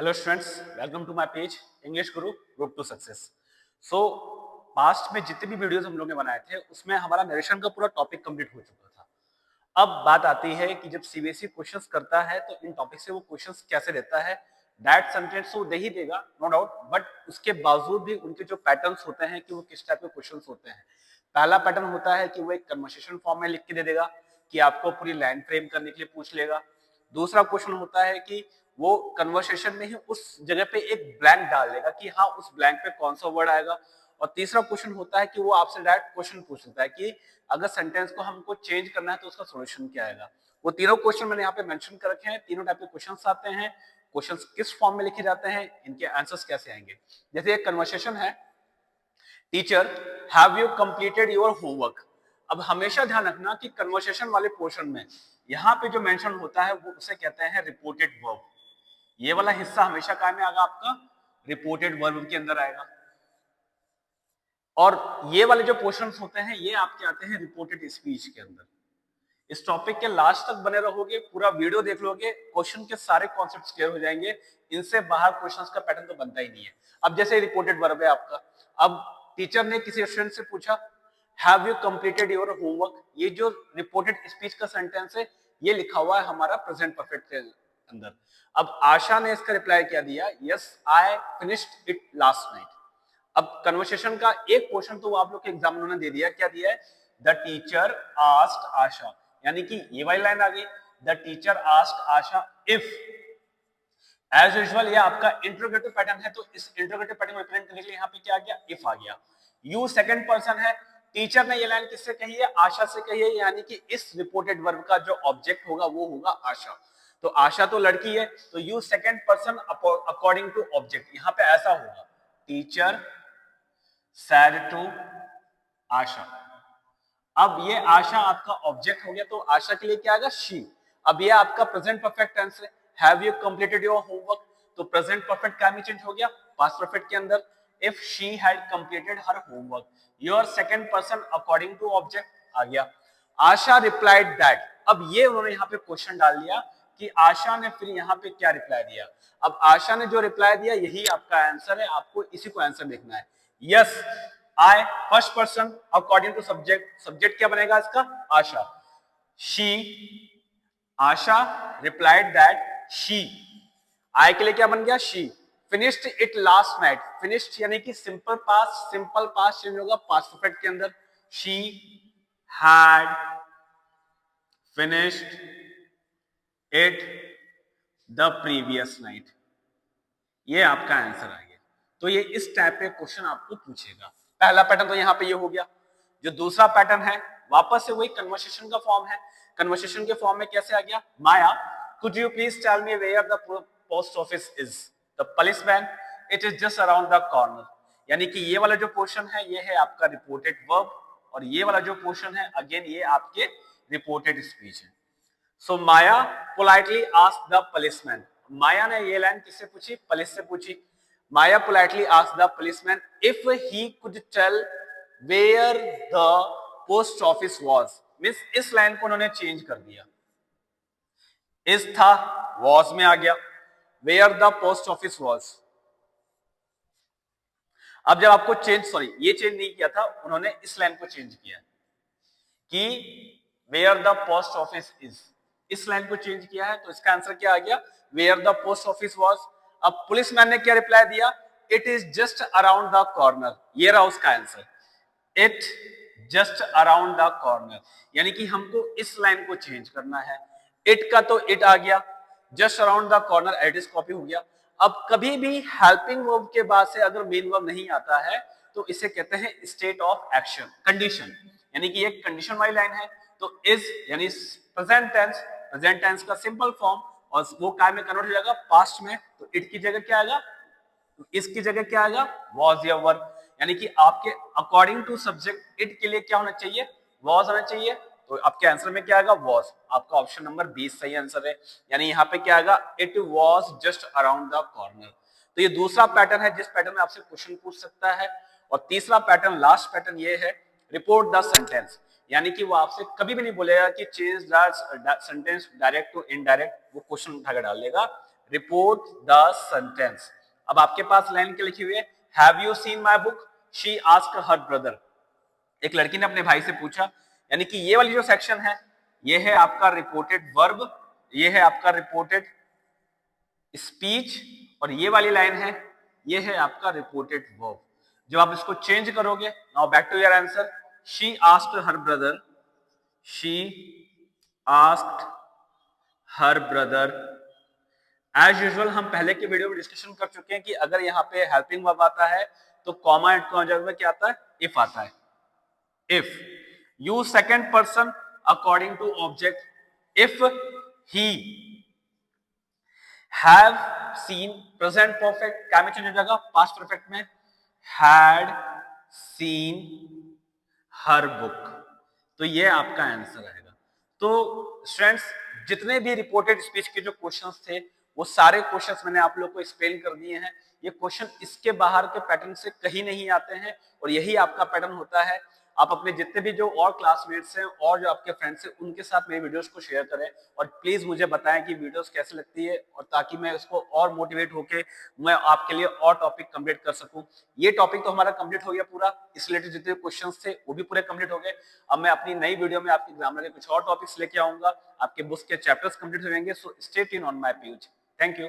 Hello students, welcome to my page English Guru road to success. So past में जितने भी videos हम लोगों ने बनाए थे उसमें हमारा नरेशन का पूरा टॉपिक कंप्लीट हो चुका था। अब बात आती है कि जब सीबीएसई क्वेश्चंस करता है तो इन टॉपिक से वो क्वेश्चंस कैसे देता है। डायरेक्ट सेंटेंस तो दे ही देगा, नो डाउट, बट उसके बावजूद भी उनके जो पैटर्न्स होते हैं कि वो किस टाइप के क्वेश्चंस होते हैं। पहला पैटर्न होता है कि वो एक कन्वर्सेशन फॉर्म में लिख के दे देगा कि आपको पूरी लाइन फ्रेम करने के लिए पूछ लेगा। दूसरा क्वेश्चन होता है कि वो कन्वर्सेशन में ही उस जगह पे एक ब्लैंक डाल देगा कि हाँ उस ब्लैंक पे कौन सा वर्ड आएगा। और तीसरा क्वेश्चन होता है कि वो आपसे डायरेक्ट क्वेश्चन पूछ सकता है कि अगर सेंटेंस को हमको चेंज करना है तो उसका सॉल्यूशन क्या आएगा। वो तीनों क्वेश्चन मैंने यहाँ पे मेंशन कर रखे हैं। तीनों टाइप के क्वेश्चंस आते हैं, क्वेश्चंस किस फॉर्म में लिखे जाते हैं, इनके आंसर्स कैसे आएंगे। जैसे एक कन्वर्सेशन है, teacher have you completed your homework. अब हमेशा ध्यान रखना कि कन्वर्सेशन वाले पोर्शन में यहाँ पे जो मेंशन होता है वो उसे कहते हैं रिपोर्टेड वर्ब। ये वाला हिस्सा हमेशा काय में आएगा, आपका रिपोर्टेड वर्ब के अंदर आएगा। और ये वाले जो पोर्शंस होते हैं ये आपके आते हैं रिपोर्टेड स्पीच के अंदर। इस टॉपिक के लास्ट तक बने रहोगे, पूरा वीडियो देख लोगे, क्वेश्चन के सारे कॉन्सेप्ट्स क्लियर हो जाएंगे। इनसे बाहर क्वेश्चंस का पैटर्न तो बनता ही नहीं है। अब जैसे रिपोर्टेड वर्ब है आपका, अब टीचर ने किसी स्टूडेंट से पूछा have you completed your homework. ये जो रिपोर्टेड स्पीच का सेंटेंस है ये लिखा हुआ है हमारा प्रेजेंट परफेक्ट के अंदर। अब आशा ने इसका रिप्लाई क्या दिया, yes I finished it last night. अब कन्वर्सेशन का एक पोर्शन तो आप लोग के एग्जाम ने दे दिया, क्या दिया है, द टीचर आस्क्ड आशा, यानी कि ये वाली लाइन आ गई, the teacher asked Asha if. As usual ये आपका इंट्रोगेटिव पैटर्न है, तो इस इंट्रोगेटिव पैटर्न को रिप्रेजेंट करने के लिए यहाँ पे क्या आ गया, इफ आ गया। यू सेकंड पर्सन है, टीचर ने ये लाइन किससे कही है, आशा से कही है, यानी कि इस रिपोर्टेड वर्ब का जो ऑब्जेक्ट होगा वो होगा आशा। तो आशा तो लड़की है, तो you second person according to object, यहाँ पे ऐसा होगा, टीचर said to आशा। अब ये आशा आपका ऑब्जेक्ट हो गया, तो आशा के लिए क्या आएगा, शी। अब ये आपका प्रेजेंट परफेक्ट टेंस है, have you completed your homework, तो प्रेजेंट परफेक्ट क्या में चेंज हो गया, पास्ट परफेक्ट के अंदर, if she had completed her homework. Your second person according to object आ गया। Asha replied that. अब ये उन्होंने यहाँ पे क्वेश्चन डाल दिया कि आशा ने फिर यहाँ पे क्या रिप्लाई दिया। अब आशा ने जो रिप्लाई दिया यही आपका आंसर है, आपको इसी को आंसर लिखना है। Yes I first person according to subject, subject क्या बनेगा इसका, Asha. She, Asha replied that she, I के लिए क्या बन गया, she. Finished it last night, finished यानी कि सिंपल पास्ट चेंज होगा पास्ट परफेक्ट के अंदर, she had finished it the previous night. ये आपका आंसर आ गया। तो ये इस टाइप के क्वेश्चन आपको पूछेगा। पहला पैटर्न तो यहाँ पे ये हो गया। जो दूसरा पैटर्न है वापस से वही कन्वर्सेशन का फॉर्म है। कन्वर्सेशन के फॉर्म में कैसे आ गया, Maya could you please tell me where the post office is, the policeman it is just around the corner. यानी कि ये वाला जो पोर्शन है ये है आपका रिपोर्टेड वर्ब, और ये वाला जो पोर्शन है अगेन ये आपके रिपोर्टेड स्पीच है। So Maya politely asked the policeman. Maya ने ये लाइन किससे पूछी, पुलिस से पूछी। Maya politely asked the policeman if he could tell where the post office was. Means इस लाइन को उन्होंने चेंज कर दिया, इस था वाज में आ गया, where the post office was. अब जब आपको ये चेंज नहीं किया था, उन्होंने इस लाइन को चेंज किया कि where the post office is, इस लाइन को चेंज किया है, तो इसका आंसर क्या आ गया, where the post office was. अब पुलिसमैन ने क्या रिप्लाई दिया, it is just around the corner. ये रहा उसका answer, it just around the corner, यानी कि हमको इस लाइन को चेंज करना है। इट का तो इट आ गया, just around the corner it is copy हो गया। अब कभी भी हेल्पिंग वर्ब के बाद से अगर मेन वर्ब नहीं आता है तो इसे कहते हैं स्टेट ऑफ एक्शन, कंडीशन, यानी कि एक कंडीशन वाली लाइन है। तो इज यानी प्रेजेंट टेंस का सिंपल फॉर्म, और वो काय में कन्वर्ट हो जाएगा पास्ट में, तो इट की जगह क्या आएगा, इसकी जगह क्या आएगा, वॉज या वर। यानी कि आपके अकॉर्डिंग टू सब्जेक्ट इट के लिए क्या होना चाहिए, वॉज होना चाहिए, तो आपके आंसर में क्या आएगा, वॉज। आपका ऑप्शन नंबर 20 सही आंसर है। यानी यहाँ पे क्या आएगा, it was just around the corner. तो ये दूसरा पैटर्न है जिस पैटर्न में आपसे क्वेश्चन पूछ सकता है। और तीसरा पैटर्न, लास्ट पैटर्न ये है, रिपोर्ट द सेंटेंस। यानी कि वो आपसे कभी भी नहीं बोलेगा कि change the sentence direct to indirect, वो क्वेश्चन उठाकर डाल देगा, रिपोर्ट द सेंटेंस। अब आपके पास लाइन के लिखी हुई है, have you seen my book, she asked her brother. एक लड़की ने अपने भाई से पूछा, यानी कि ये वाली जो सेक्शन है ये है आपका रिपोर्टेड वर्ब, ये है आपका रिपोर्टेड स्पीच, और ये वाली लाइन है ये है आपका रिपोर्टेड वर्ब। जब आप इसको चेंज करोगे, now back to your answer, she asked her brother, she asked her brother. As usual हम पहले के वीडियो में डिस्कशन कर चुके हैं कि अगर यहाँ पे हेल्पिंग वर्ब आता है तो कॉमा एंड कॉन्जंक्ट में क्या आता है, इफ आता है। If use second person according to object, if he have seen, present perfect क्या में चेंज हो जाएगा, पास्ट परफेक्ट में, हैड सीन हर बुक। तो ये आपका आंसर आएगा। तो स्टूडेंट्स, जितने भी रिपोर्टेड स्पीच के जो क्वेश्चंस थे वो सारे क्वेश्चंस मैंने आप लोग को एक्सप्लेन कर दिए हैं। ये क्वेश्चन इसके बाहर के पैटर्न से कहीं नहीं आते हैं और यही आपका पैटर्न होता है। आप अपने जितने भी जो और क्लासमेट्स हैं और जो आपके फ्रेंड्स हैं उनके साथ मेरी वीडियोस को शेयर करें और प्लीज मुझे बताएं कि वीडियोस कैसे लगती है, और ताकि मैं इसको और मोटिवेट होके मैं आपके लिए और टॉपिक कंप्लीट कर सकूं। ये टॉपिक तो हमारा कंप्लीट हो गया पूरा, इस रिलेटेड जितने क्वेश्चंस थे वो भी पूरे कंप्लीट हो गए। अब मैं अपनी नई वीडियो में आपकी ग्रामर के कुछ और टॉपिक्स लेके आऊंगा, आपके बुक्स के चैप्टर्स कंप्लीट हो जाएंगे। So stay tune on my page. Thank you.